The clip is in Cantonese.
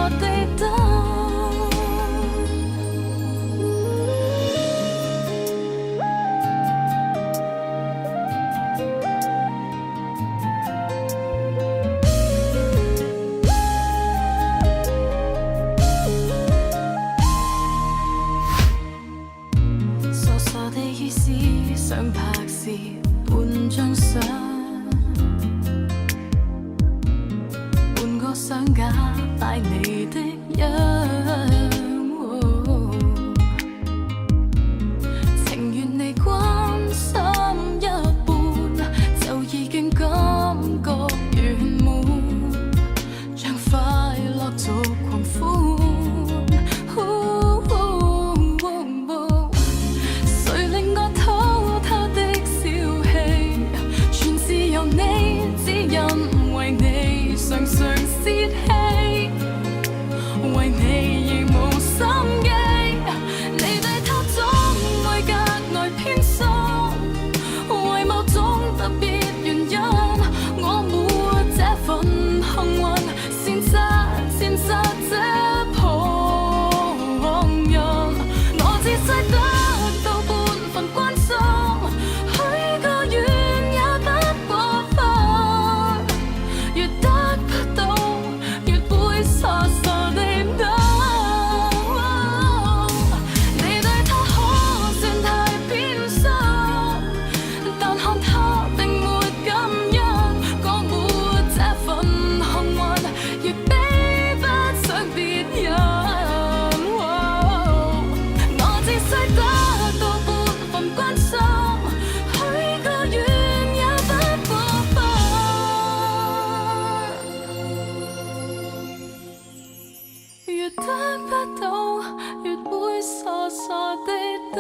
地等。傻傻地意思想拍攝半張相，半個相架擺你的樣，情願你關心一半，就已經感覺圓滿，將快樂做狂歡。常常泄氣，為你亦無心機，你對他總會格外偏心，為某種特別原因，我沒這份幸運，羨煞這旁人，我只需得到半份關心，許個願也不過分，越得傻傻地等，你對他可算太偏心，但看他並沒感恩，講沒這份幸運，越比不上別人。我只需得到半份關心，許個願也不過分。越得不到，越會傻傻地等。